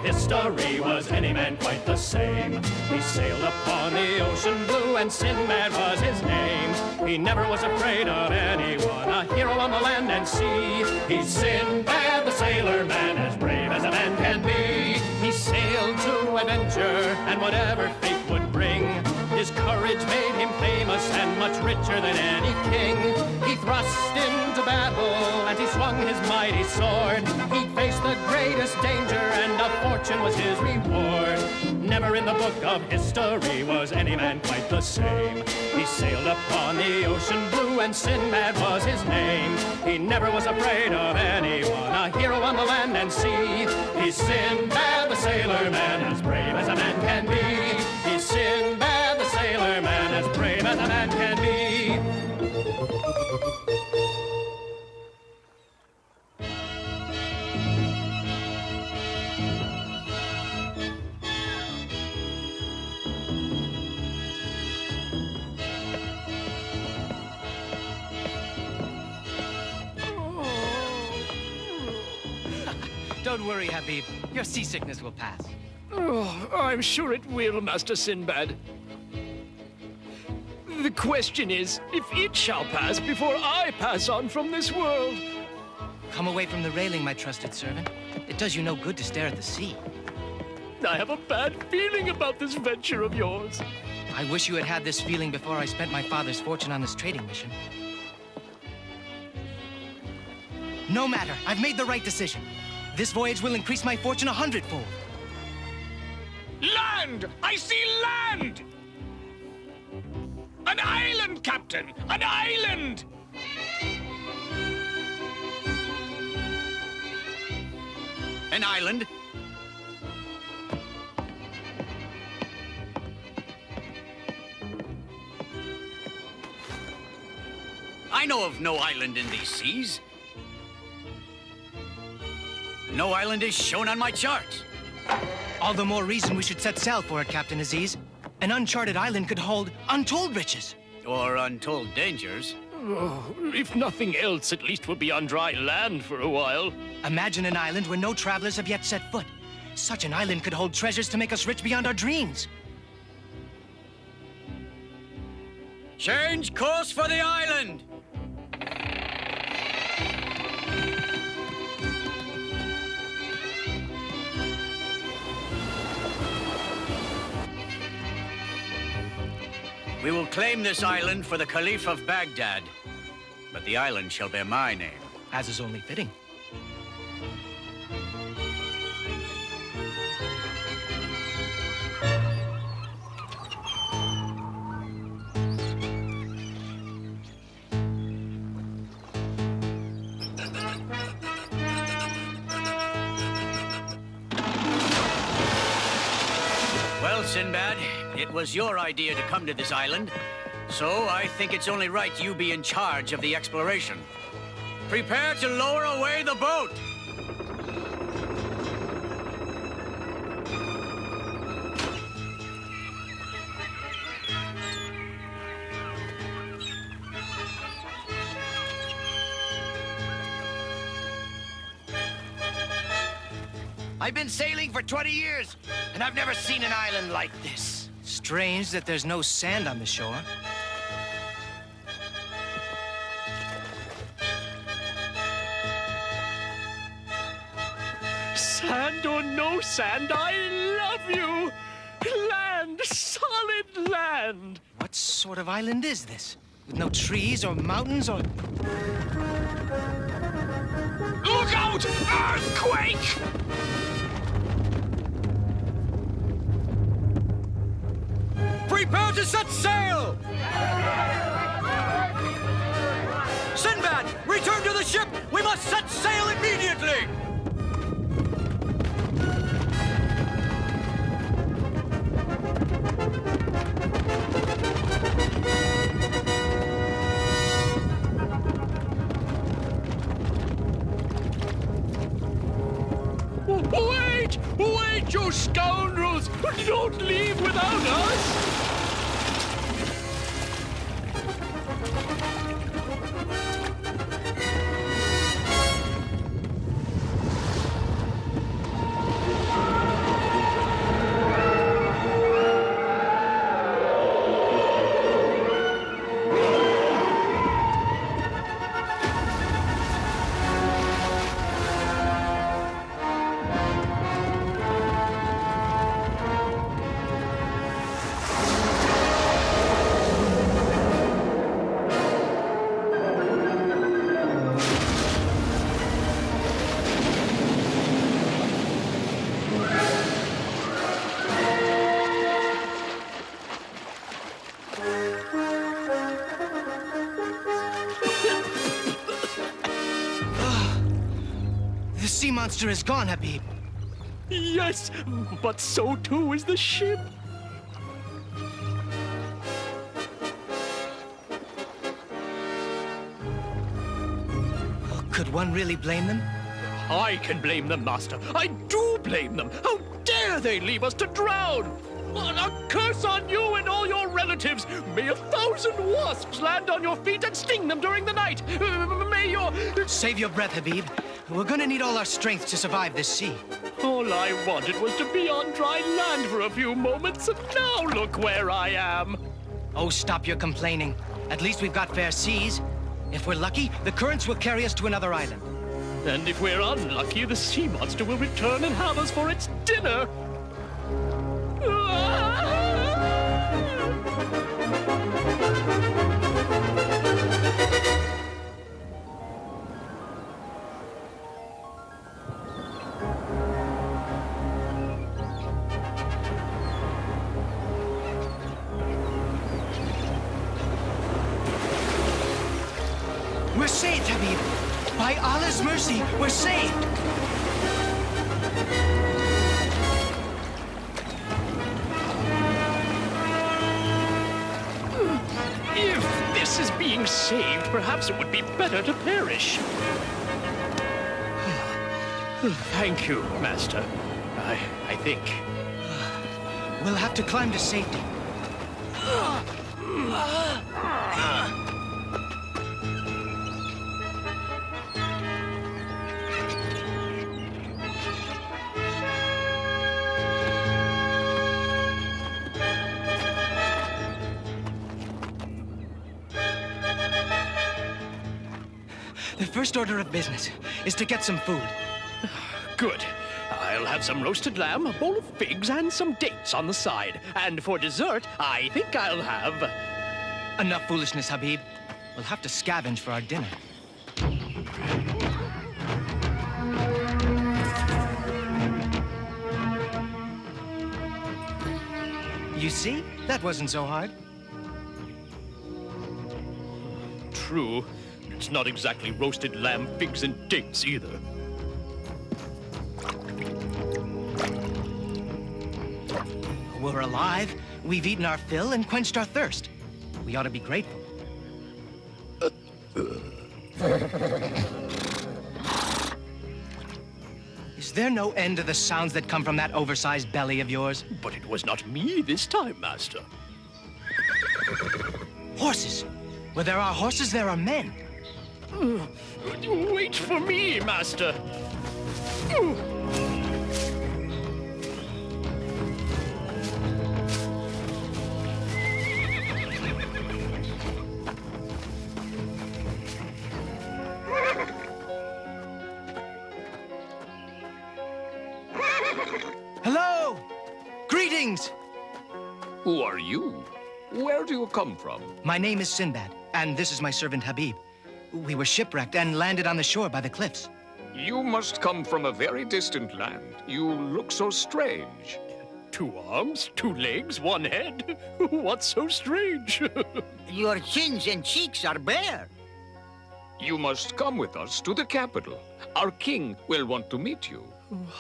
history, was any man quite the same. He sailed upon the ocean blue, and Sinbad was his name. He never was afraid of anyone, a hero on the land and sea. He's Sinbad the sailor man, as brave as a man can be. He sailed to adventure, and whatever fate would bring, his courage made him famous and much richer than any king. He thrust into battle and he swung his mighty sword. He faced the greatest danger and a fortune was his reward. Never in the book of history was any man quite the same. He sailed upon the ocean blue and Sinbad was his name. He never was afraid of anyone, a hero on the land and sea. He's Sinbad the sailor man, as brave as a man can be. He's Sinbad the sailor man, as brave as a man can be. Don't worry, Habib. Your seasickness will pass. Oh, I'm sure it will, Master Sinbad. The question is, if it shall pass before I pass on from this world. Come away from the railing, my trusted servant. It does you no good to stare at the sea. I have a bad feeling about this venture of yours. I wish you had had this feeling before I spent my father's fortune on this trading mission. No matter, I've made the right decision. This voyage will increase my fortune 100-fold. Land! I see land! An island, Captain! An island! An island? I know of no island in these seas. No island is shown on my charts. All the more reason we should set sail for it, Captain Asis. An uncharted island could hold untold riches. Or untold dangers. Oh, if nothing else, at least we'll be on dry land for a while. Imagine an island where no travelers have yet set foot. Such an island could hold treasures to make us rich beyond our dreams. Change course for the island! We will claim this island for the Caliph of Baghdad, but the island shall bear my name. As is only fitting. Well, Sinbad, it was your idea to come to this island, so I think it's only right you be in charge of the exploration. Prepare to lower away the boat! I've been sailing for 20 years, and I've never seen an island like this. Strange that there's no sand on the shore. Sand or no sand, I love you! Land, solid land! What sort of island is this? With no trees or mountains or... Look out! Earthquake! Prepare to set sail! Sinbad, return to the ship! We must set sail immediately! Wait! Wait, you scoundrels! Don't leave without us! The sea monster is gone, Habib. Yes, but so too is the ship. Could one really blame them? I can blame them, Master. I do blame them. How dare they leave us to drown? A curse on you and all your relatives. May 1,000 wasps land on your feet and sting them during the night. May your... Save your breath, Habib. We're gonna need all our strength to survive this sea. All I wanted was to be on dry land for a few moments, and now look where I am. Oh, stop your complaining. At least we've got fair seas. If we're lucky, the currents will carry us to another island. And if we're unlucky, the sea monster will return and have us for its dinner. We're saved, Habib. By Allah's mercy, we're saved. If this is being saved, perhaps it would be better to perish. Thank you, Master. I think. We'll have to climb to safety. The first order of business is to get some food. Good. I'll have some roasted lamb, a bowl of figs, and some dates on the side. And for dessert, I think I'll have... Enough foolishness, Habib. We'll have to scavenge for our dinner. You see? That wasn't so hard. True. It's not exactly roasted lamb, figs, and dates either. We're alive, we've eaten our fill and quenched our thirst. We ought to be grateful. Is there no end to the sounds that come from that oversized belly of yours? But it was not me this time, Master. Horses! Where there are horses, there are men. Wait for me, Master. Hello! Greetings! Who are you? Where do you come from? My name is Sinbad, and this is my servant Habib. We were shipwrecked and landed on the shore by the cliffs. You must come from a very distant land. You look so strange. 2 arms, 2 legs, 1 head. What's so strange? Your chins and cheeks are bare. You must come with us to the capital. Our king will want to meet you.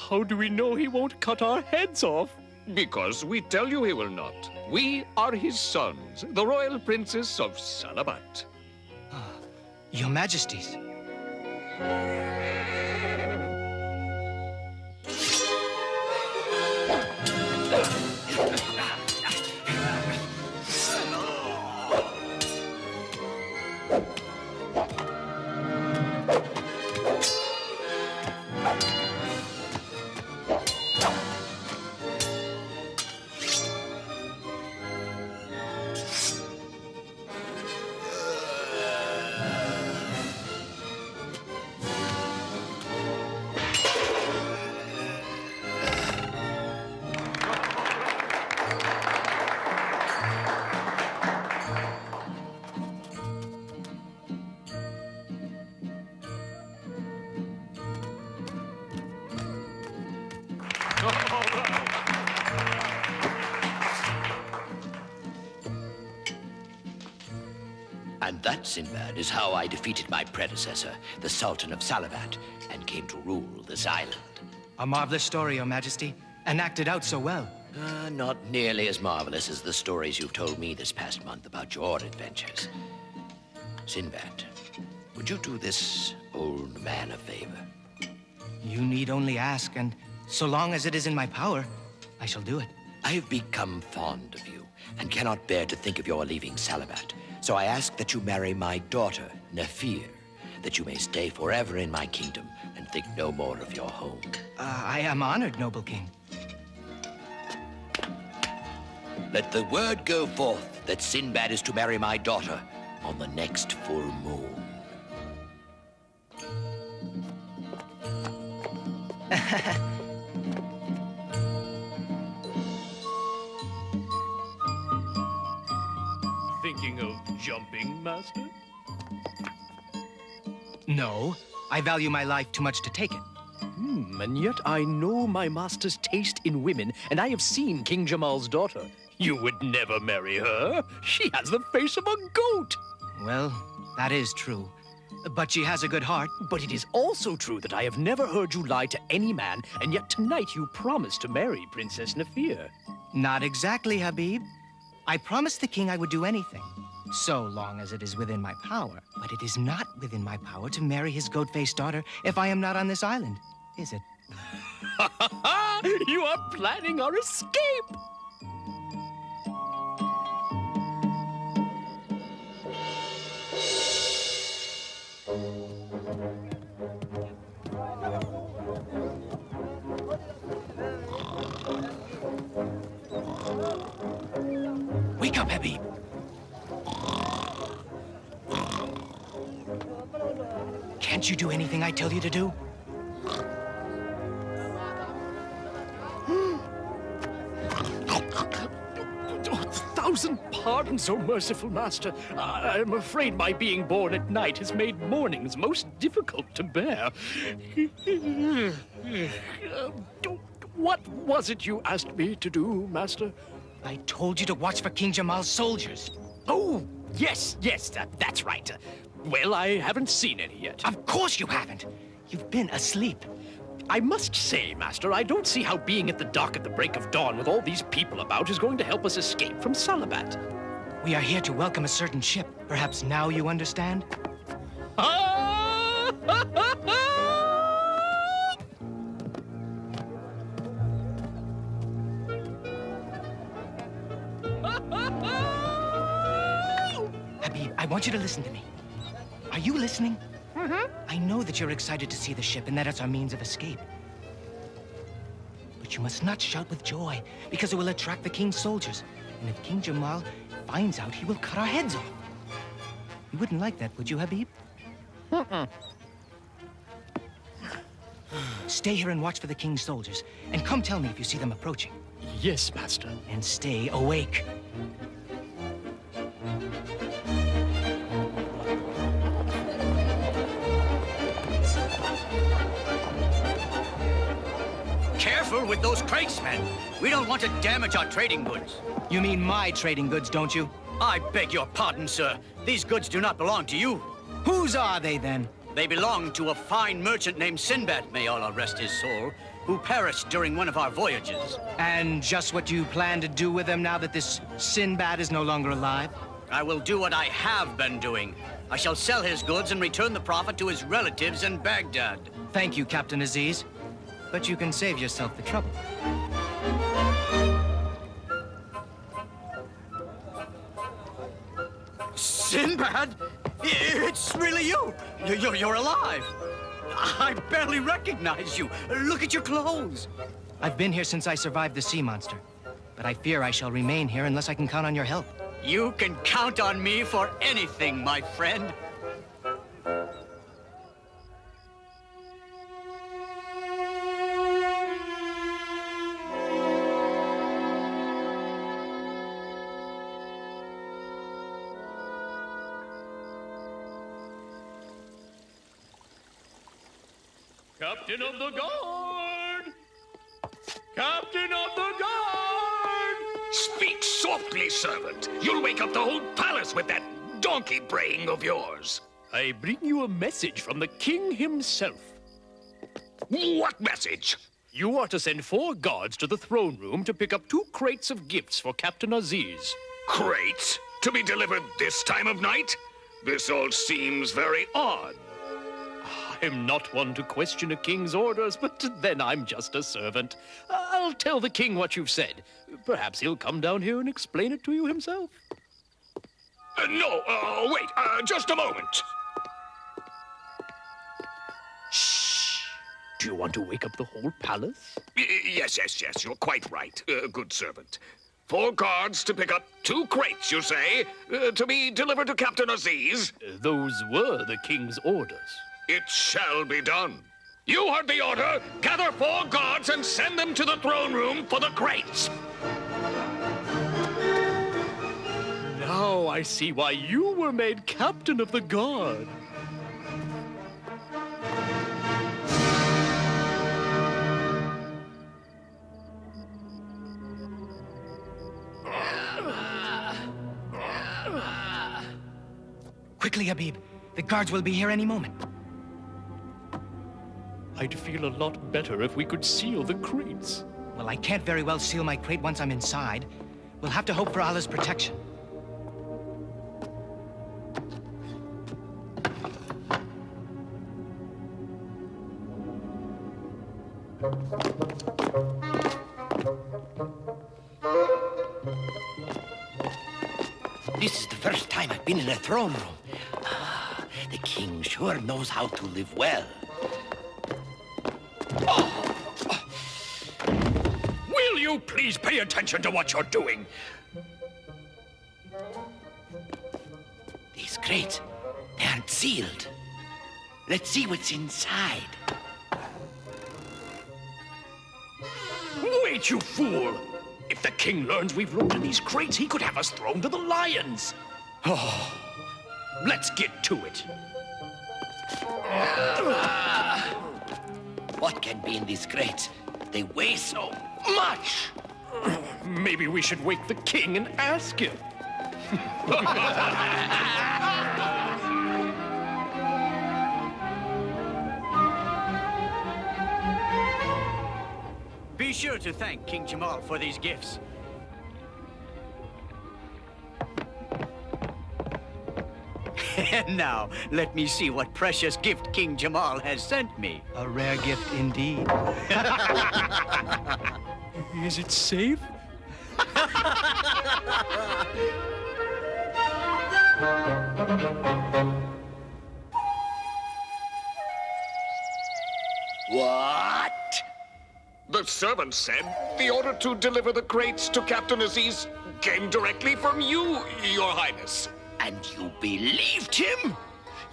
How do we know he won't cut our heads off? Because we tell you he will not. We are his sons, the royal princes of Salabat. Your Majesties. And That, Sinbad, is how I defeated my predecessor, the Sultan of Salabat, and came to rule this island. A marvelous story, Your Majesty, and acted out so well. Not nearly as marvelous as the stories you've told me this past month about your adventures. Sinbad, would you do this old man a favor? You need only ask, and so long as it is in my power, I shall do it. I have become fond of you and cannot bear to think of your leaving Salabat. So I ask that you marry my daughter, Nafia, that you may stay forever in my kingdom and think no more of your home. I am honored, noble king. Let the word go forth that Sinbad is to marry my daughter on the next full moon. Thinking of jumping, Master? No, I value my life too much to take it. And yet I know my master's taste in women, and I have seen King Jamaal's daughter. You would never marry her. She has the face of a goat. Well, that is true. But she has a good heart. But it is also true that I have never heard you lie to any man, and yet tonight you promised to marry Princess Nafia. Not exactly, Habib. I promised the king I would do anything, so long as it is within my power. But it is not within my power to marry his goat-faced daughter if I am not on this island, is it? You are planning our escape! Wake up, Habib. Can't you do anything I tell you to do? Thousand pardons, O merciful master. I am afraid my being born at night has made mornings most difficult to bear. What was it you asked me to do, master? I told you to watch for King Jamaal's soldiers. Oh, yes, that's right. Well, I haven't seen any yet. Of course you haven't. You've been asleep. I must say, Master, I don't see how being at the dock at the break of dawn with all these people about is going to help us escape from Salabat. We are here to welcome a certain ship. Perhaps now you understand? Habib, I want you to listen to me. Are you listening? I know that you're excited to see the ship and that it's our means of escape. But you must not shout with joy, because it will attract the king's soldiers. And if King Jamaal finds out, he will cut our heads off. You wouldn't like that, would you, Habib? Stay here and watch for the king's soldiers. And come tell me if you see them approaching. Yes, Master. And stay awake. Careful with those crates, men. We don't want to damage our trading goods. You mean my trading goods, don't you? I beg your pardon, sir. These goods do not belong to you. Whose are they, then? They belong to a fine merchant named Sinbad, may Allah rest his soul, who perished during one of our voyages. And just what you plan to do with them now that this Sinbad is no longer alive? I will do what I have been doing. I shall sell his goods and return the profit to his relatives in Baghdad. Thank you, Captain Asis. But you can save yourself the trouble. Sinbad? It's really you! You're alive! I barely recognize you. Look at your clothes. I've been here since I survived the sea monster. But I fear I shall remain here unless I can count on your help. You can count on me for anything, my friend. Captain of the Guard! Captain of the Guard! Speak softly, servant. You'll wake up the whole palace with that donkey braying of yours? I bring you a message from the king himself. What message? You are to send 4 guards to the throne room to pick up 2 crates of gifts for Captain Asis. Crates? To be delivered this time of night? This all seems very odd. I'm not one to question a king's orders, but then I'm just a servant. I'll tell the king what you've said. Perhaps he'll come down here and explain it to you himself. No, wait, just a moment. Shh! Do you want to wake up the whole palace? Yes, you're quite right, good servant. 4 guards to pick up 2 crates, you say, to be delivered to Captain Asis? Those were the king's orders. It shall be done. You heard the order. Gather 4 guards and send them to the throne room for the crates. Now I see why you were made captain of the guard. Quickly, Habib. The guards will be here any moment. I'd feel a lot better if we could seal the crates. Well, I can't very well seal my crate once I'm inside. We'll have to hope for Allah's protection. This is the first time I've been in a throne room. The king sure knows how to live well. Will you please pay attention to what you're doing? These crates, they aren't sealed. Let's see what's inside. Wait, you fool! If the king learns we've looked in these crates, he could have us thrown to the lions. Oh, let's get to it. What can be in these crates? They weigh so much. Maybe we should wake the king and ask him. Be sure to thank King Jamaal for these gifts. And now, let me see what precious gift King Jamaal has sent me. A rare gift indeed. Is it safe? What? The servant said the order to deliver the crates to Captain Asis came directly from you, Your Highness. And you believed him?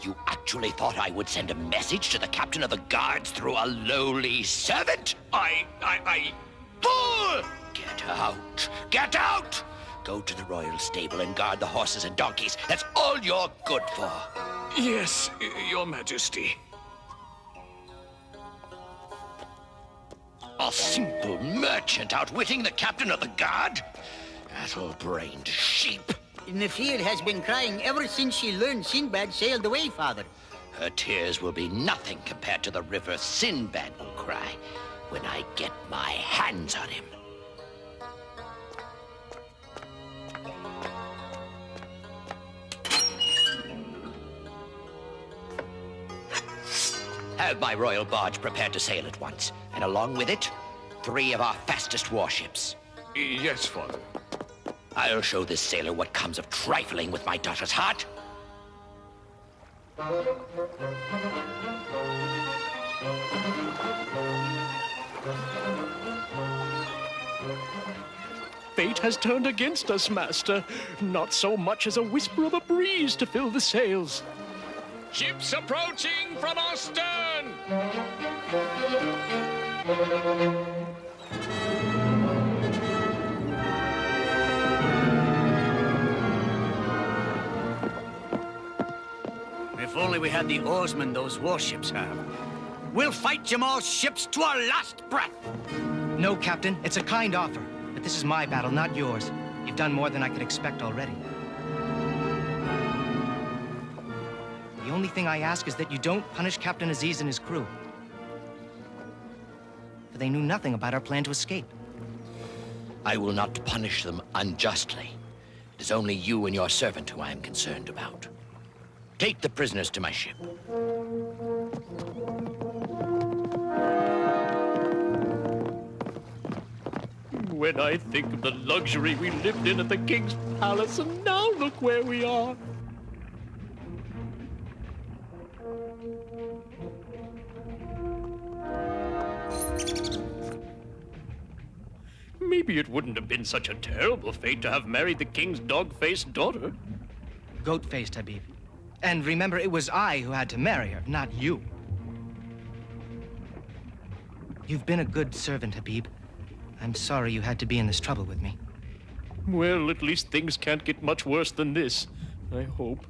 You actually thought I would send a message to the captain of the guards through a lowly servant? I... Fool! Get out! Get out! Go to the royal stable and guard the horses and donkeys. That's all you're good for. Yes, Your Majesty. A simple merchant outwitting the captain of the guard? Addle-brained sheep. Nafia has been crying ever since she learned Sinbad sailed away, Father. Her tears will be nothing compared to the river Sinbad will cry when I get my hands on him. Have my royal barge prepared to sail at once, and along with it, 3 of our fastest warships. Yes, Father. I'll show this sailor what comes of trifling with my daughter's heart. Fate has turned against us, Master. Not so much as a whisper of a breeze to fill the sails. Ships approaching from our stern! If only we had the oarsmen those warships have. We'll fight Jamaal's ships to our last breath. No, Captain. It's a kind offer. But this is my battle, not yours. You've done more than I could expect already. only thing I ask is that you don't punish Captain Asis and his crew. For they knew nothing about our plan to escape. I will not punish them unjustly. It is only you and your servant who I am concerned about. Take the prisoners to my ship. When I think of the luxury we lived in at the king's palace, and now look where we are. Maybe it wouldn't have been such a terrible fate to have married the king's dog-faced daughter. Goat-faced, Habib. And remember, it was I who had to marry her, not you. You've been a good servant, Habib. I'm sorry you had to be in this trouble with me. Well, at least things can't get much worse than this, I hope.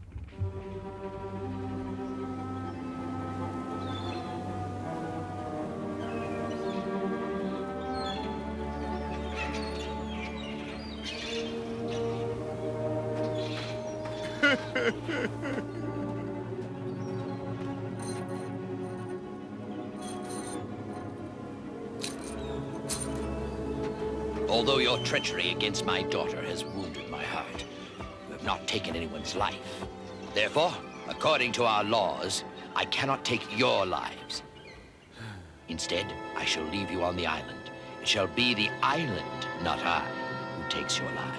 Although your treachery against my daughter has wounded my heart, you have not taken anyone's life. Therefore, according to our laws, I cannot take your lives. Instead, I shall leave you on the island. It shall be the island, not I, who takes your lives.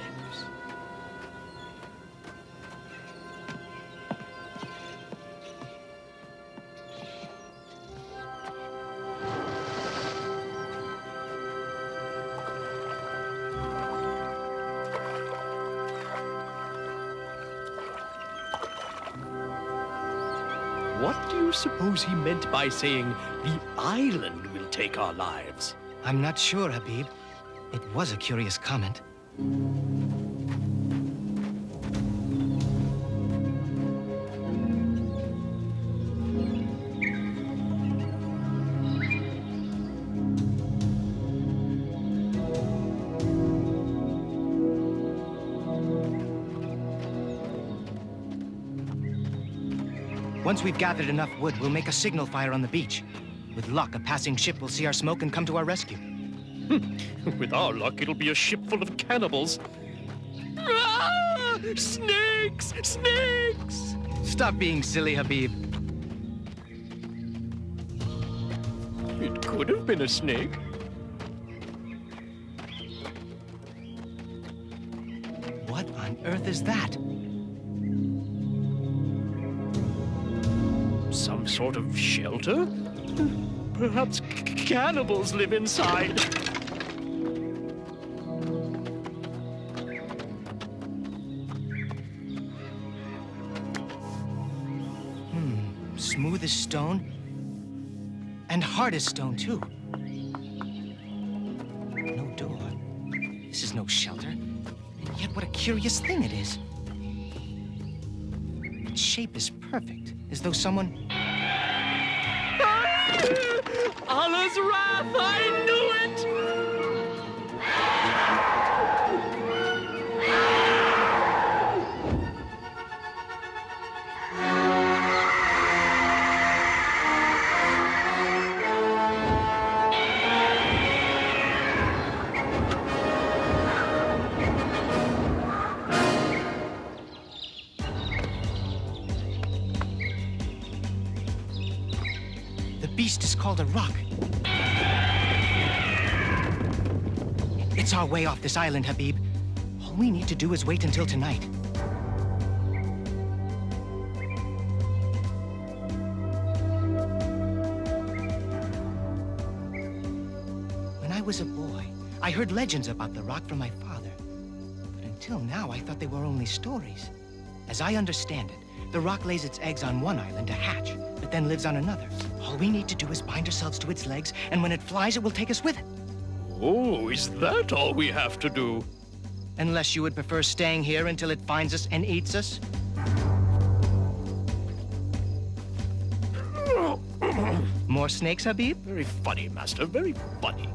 What do you suppose he meant by saying, the island will take our lives? I'm not sure, Habib. It was a curious comment. Once we've gathered enough wood, we'll make a signal fire on the beach. With luck, a passing ship will see our smoke and come to our rescue. With our luck, it'll be a ship full of cannibals. Ah! Snakes! Snakes! Stop being silly, Habib. It could have been a snake. What on earth is that? Some sort of shelter? Perhaps cannibals live inside. Smooth as stone. And hard as stone, too. No door. This is no shelter. And yet what a curious thing it is. Its shape is perfect, as though someone... Allah's wrath! I knew it! The beast is called a rock. It's our way off this island, Habib. All we need to do is wait until tonight. When I was a boy, I heard legends about the rock from my father. But until now, I thought they were only stories. As I understand it, the rock lays its eggs on one island to hatch, but then lives on another. All we need to do is bind ourselves to its legs, and when it flies, it will take us with it. Oh, is that all we have to do? Unless you would prefer staying here until it finds us and eats us? More snakes, Habib? Very funny, Master, very funny.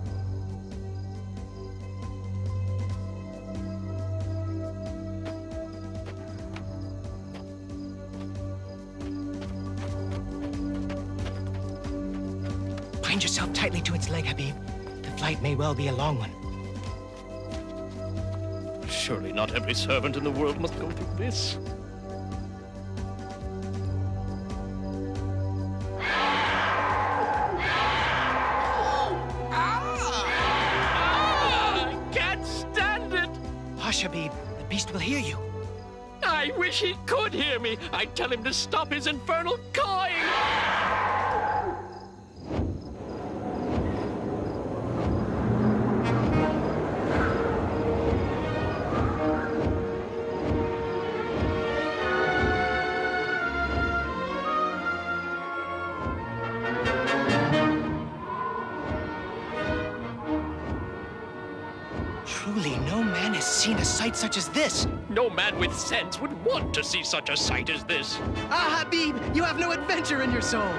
to its leg, Habib. The flight may well be a long one. Surely not every servant in the world must go through this. I can't stand it! Hush, Habib. The beast will hear you. I wish he could hear me. I'd tell him to stop his infernal cawing. Truly, no man has seen a sight such as this. No man with sense would want to see such a sight as this. Ah, Habib, you have no adventure in your soul.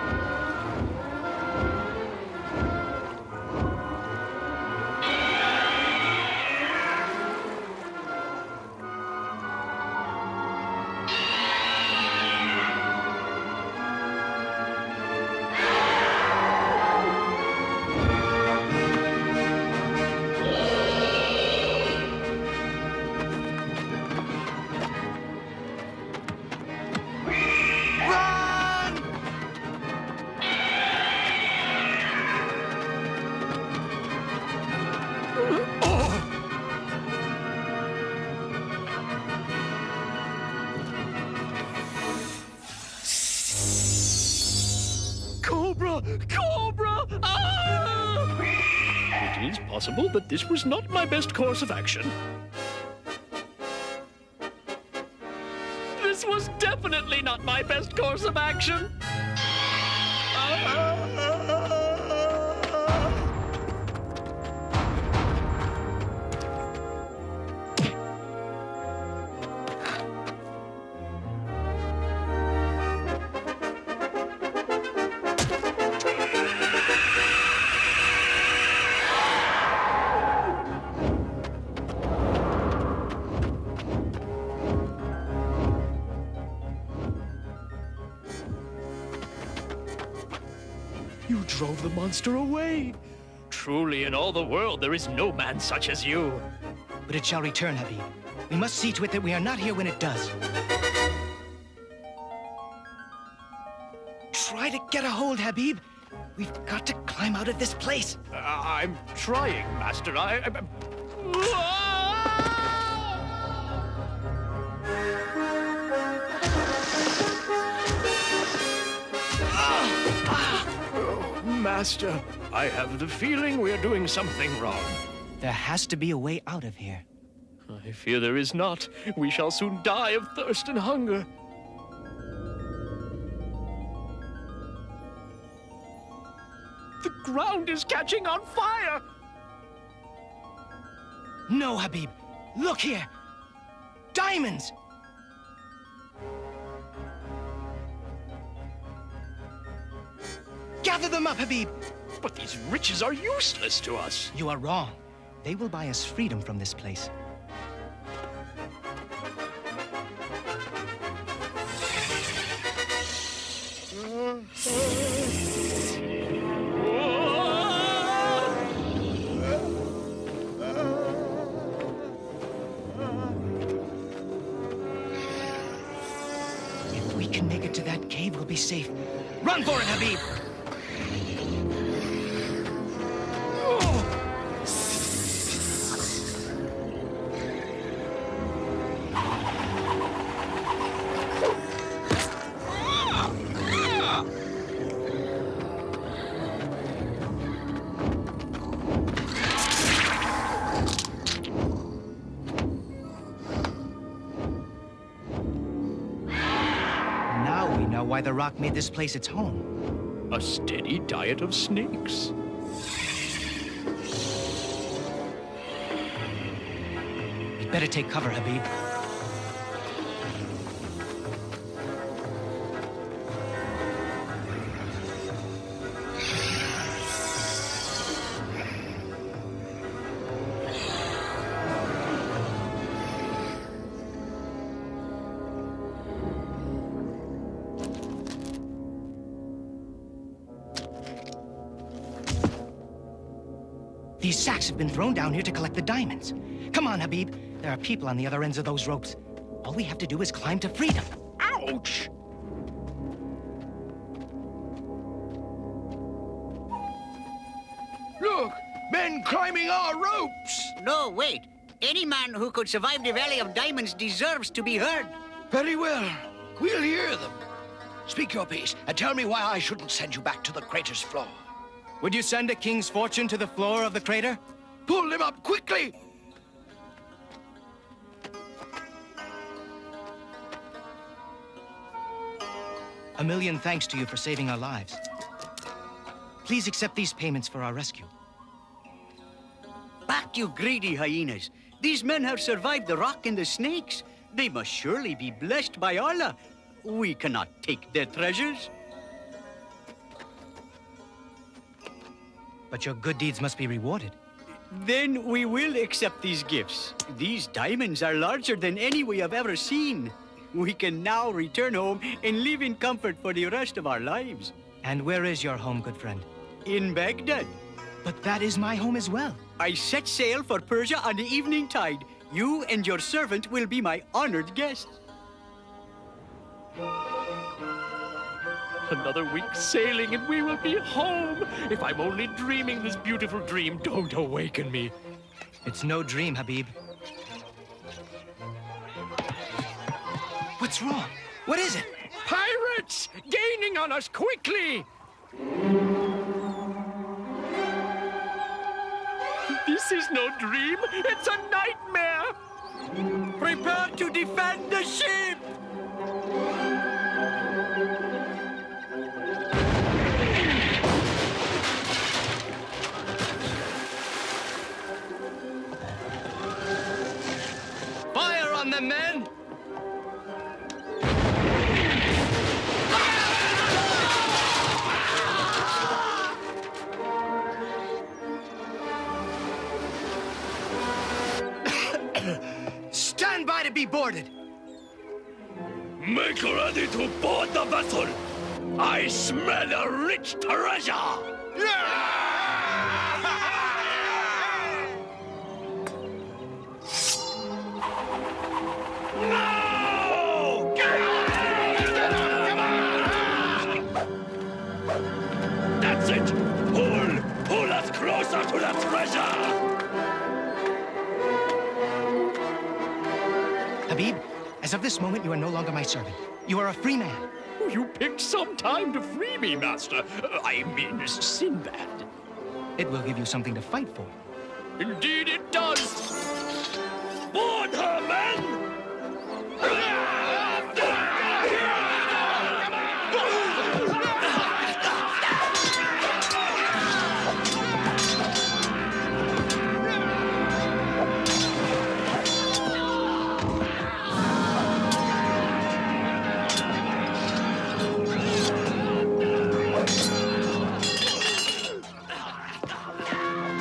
Cobra! Cobra! Ah! It is possible that this was not my best course of action. This was definitely not my best course of action. You drove the monster away. Truly, in all the world, there is no man such as you. But it shall return, Habib. We must see to it that we are not here when it does. Try to get a hold, Habib. We've got to climb out of this place. I'm trying, Master. Master, I have the feeling we're doing something wrong. There has to be a way out of here. I fear there is not. We shall soon die of thirst and hunger. The ground is catching on fire! No, Habib. Look here. Diamonds! Gather them up, Habib! But these riches are useless to us. You are wrong. They will buy us freedom from this place. If we can make it to that cave, we'll be safe. Run for it, Habib! Why the rock made this place its home. A steady diet of snakes. We'd better take cover, Habib. These sacks have been thrown down here to collect the diamonds. Come on, Habib. There are people on the other ends of those ropes. All we have to do is climb to freedom. Ouch! Look! Men climbing our ropes! No, wait. Any man who could survive the Valley of Diamonds deserves to be heard. Very well. We'll hear them. Speak your piece, and tell me why I shouldn't send you back to the crater's floor. Would you send a king's fortune to the floor of the crater? Pull him up quickly! A million thanks to you for saving our lives. Please accept these payments for our rescue. Back, you greedy hyenas. These men have survived the rock and the snakes. They must surely be blessed by Allah. We cannot take their treasures. But your good deeds must be rewarded. Then we will accept these gifts. These diamonds are larger than any we have ever seen. We can now return home and live in comfort for the rest of our lives. And where is your home, good friend? In Baghdad. But that is my home as well. I set sail for Persia on the evening tide. You and your servant will be my honored guests. Another week sailing and we will be home. If I'm only dreaming this beautiful dream, don't awaken me. It's no dream, Habib. What's wrong? What is it? Pirates! Gaining on us quickly! This is no dream. It's a nightmare. Prepare to defend the ship! Fire on them, men! Stand by to be boarded! Make ready to board the vessel. I smell a rich treasure. No! That's it. Pull us closer to the treasure. Habib, as of this moment, you are no longer my servant. You are a free man. You picked some time to free me, Master. I mean, Sinbad. It will give you something to fight for. Indeed it does. Board her, men!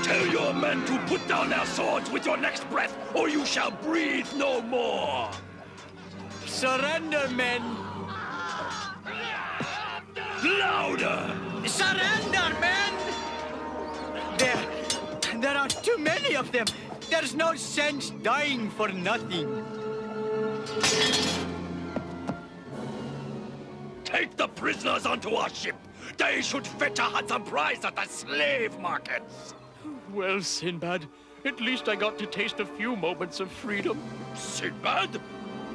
Tell your men to put down their swords with your next breath, or you shall breathe no more. Surrender, men! Louder! Surrender, men! There are too many of them. There's no sense dying for nothing. Take the prisoners onto our ship. They should fetch a handsome price at the slave markets. Well, Sinbad, at least I got to taste a few moments of freedom. Sinbad?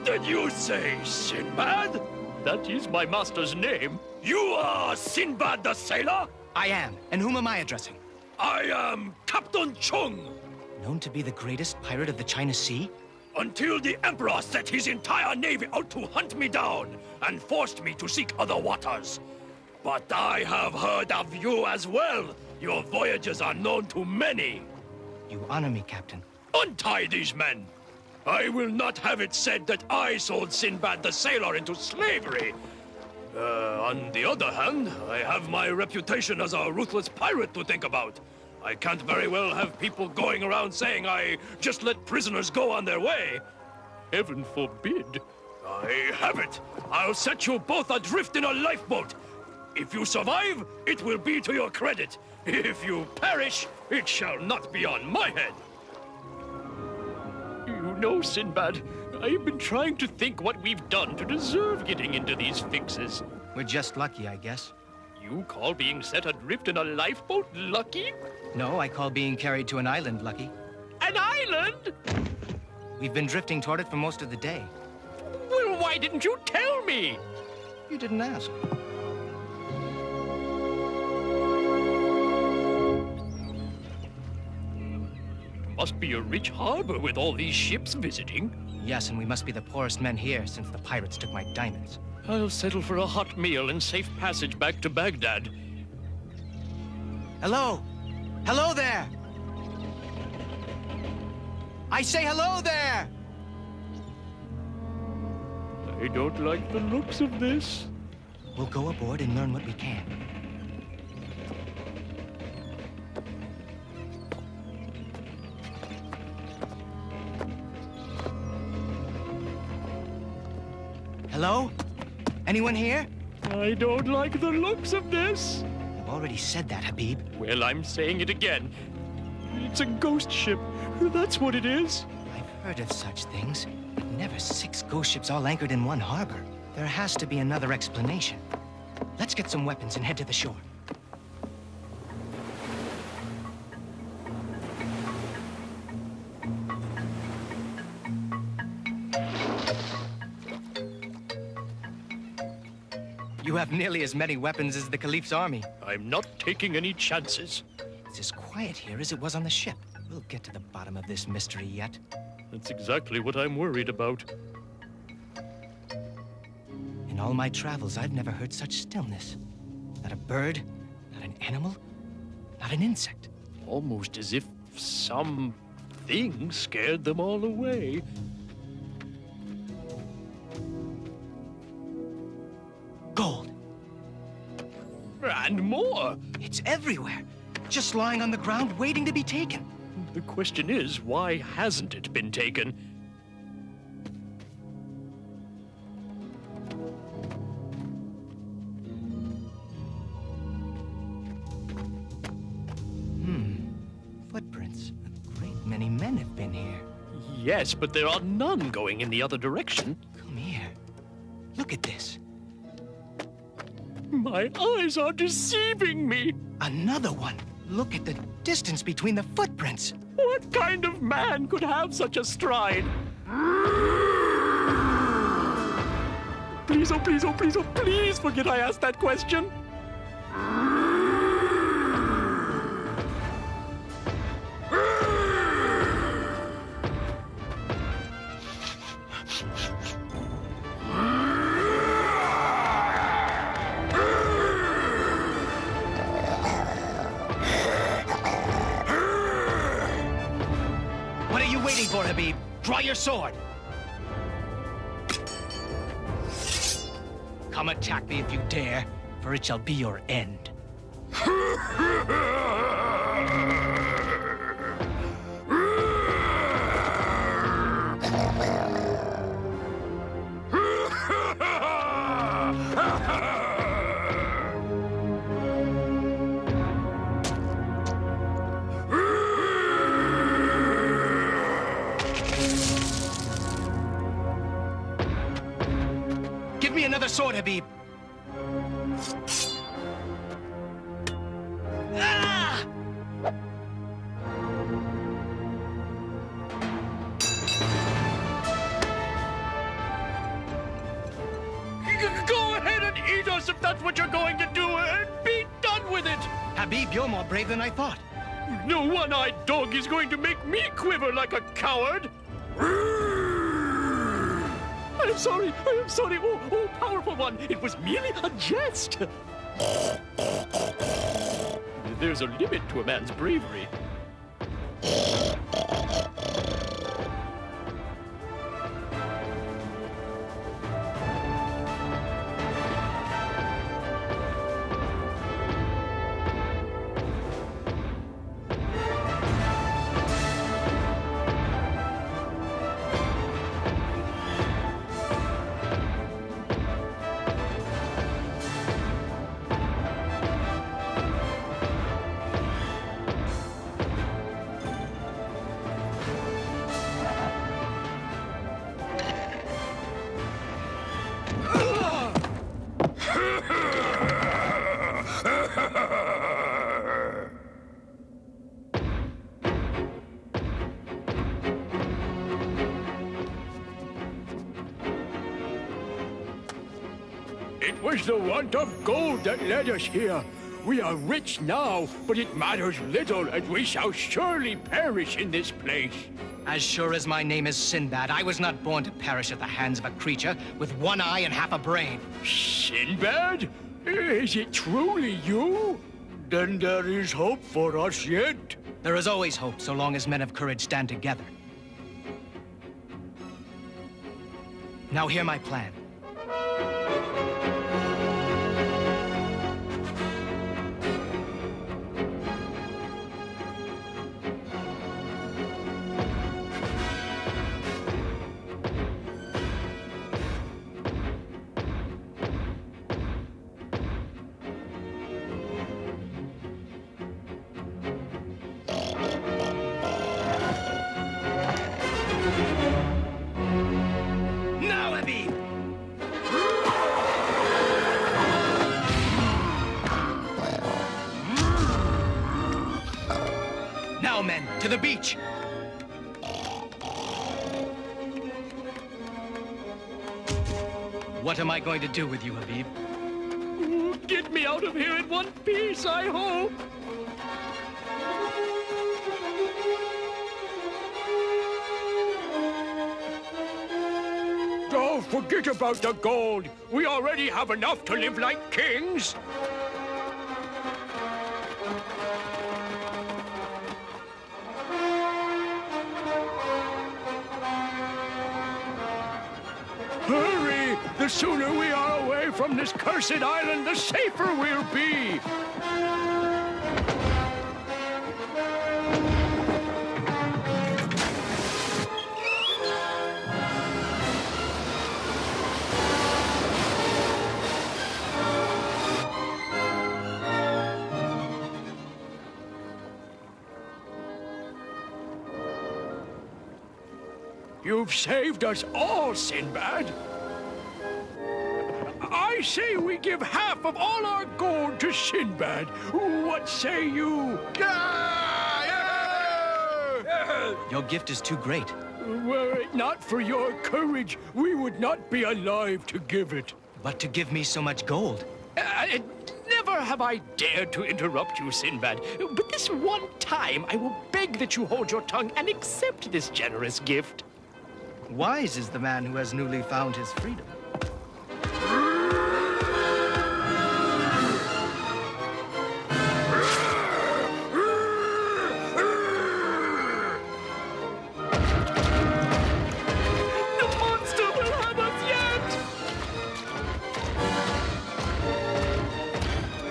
Did you say Sinbad? That is my master's name. You are Sinbad the sailor? I am. And whom am I addressing? I am Captain Chung. Known to be the greatest pirate of the China Sea? Until the Emperor set his entire navy out to hunt me down and forced me to seek other waters. But I have heard of you as well. Your voyages are known to many. You honor me, Captain. Untie these men. I will not have it said that I sold Sinbad the sailor into slavery. On the other hand, I have my reputation as a ruthless pirate to think about. I can't very well have people going around saying I just let prisoners go on their way. Heaven forbid. I have it. I'll set you both adrift in a lifeboat. If you survive, it will be to your credit. If you perish, it shall not be on my head. You know, Sinbad, I've been trying to think what we've done to deserve getting into these fixes. We're just lucky, I guess. You call being set adrift in a lifeboat lucky? No, I call being carried to an island lucky. An island? We've been drifting toward it for most of the day. Well, why didn't you tell me? You didn't ask. Must be a rich harbor with all these ships visiting. Yes, and we must be the poorest men here since the pirates took my diamonds. I'll settle for a hot meal and safe passage back to Baghdad. Hello? Hello there! I say hello there! I don't like the looks of this. We'll go aboard and learn what we can. Hello? Anyone here? I don't like the looks of this. You've already said that, Habib. Well, I'm saying it again. It's a ghost ship. That's what it is. I've heard of such things, but never 6 ghost ships all anchored in one harbor. There has to be another explanation. Let's get some weapons and head to the shore. You have nearly as many weapons as the Caliph's army. I'm not taking any chances. It's as quiet here as it was on the ship. We'll get to the bottom of this mystery yet. That's exactly what I'm worried about. In all my travels, I've never heard such stillness. Not a bird, not an animal, not an insect. Almost as if some thing scared them all away. Gold. And more. It's everywhere. Just lying on the ground, waiting to be taken. The question is, why hasn't it been taken? Footprints. A great many men have been here. Yes, but there are none going in the other direction. Come here. Look at this. My eyes are deceiving me. Another one. Look at the distance between the footprints. What kind of man could have such a stride? Please, oh please, oh please, oh please forget I asked that question. What are you waiting for, Habib? Draw your sword. Come attack me if you dare, for it shall be your end. Give me another sword, Habib. Ah! Go ahead and eat us if that's what you're going to do, and be done with it! Habib, you're more brave than I thought. No one-eyed dog is going to make me quiver like a coward! I am sorry, oh, powerful one, it was merely a jest! There's a limit to a man's bravery. was the want of gold that led us here. We are rich now, but it matters little, and we shall surely perish in this place. As sure as my name is Sinbad, I was not born to perish at the hands of a creature with one eye and half a brain. Sinbad? Is it truly you? Then there is hope for us yet. There is always hope, so long as men of courage stand together. Now hear my plan. Now, men, to the beach! What am I going to do with you, Habib? Get me out of here in one piece, I hope. Don't forget about the gold. We already have enough to live like kings. Hurry! The sooner we are away from this cursed island, the safer we'll be. You've saved us all, Sinbad. I say we give half of all our gold to Sinbad. What say you? Your gift is too great. Were it not for your courage, we would not be alive to give it. But to give me so much gold. Never have I dared to interrupt you, Sinbad. But this one time, I will beg that you hold your tongue and accept this generous gift. Wise is the man who has newly found his freedom. The monster will have us yet!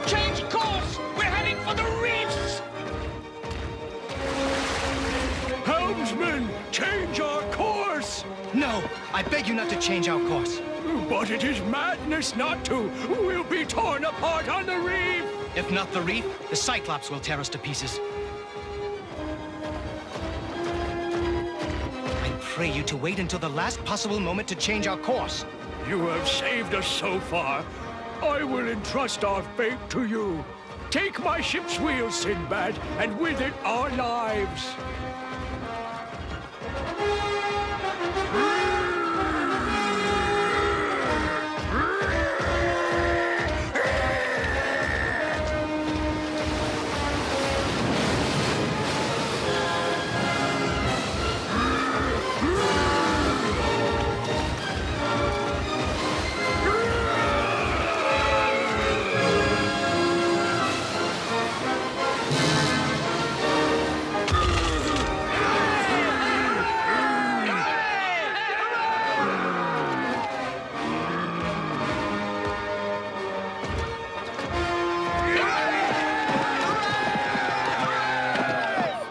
Change course! We're heading for the reefs! Helmsman, change our course! No, I beg you not to change our course. But it is madness not to. We'll be torn apart on the reef. If not the reef, the Cyclops will tear us to pieces. I pray you to wait until the last possible moment to change our course. You have saved us so far. I will entrust our fate to you. Take my ship's wheel, Sinbad, and with it our lives.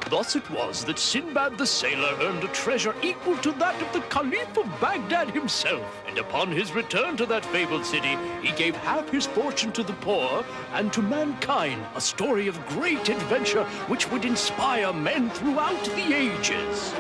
Thus it was that Sinbad the sailor earned a treasure equal to that of the Caliph of Baghdad himself. And upon his return to that fabled city, he gave half his fortune to the poor, and to mankind a story of great adventure which would inspire men throughout the ages.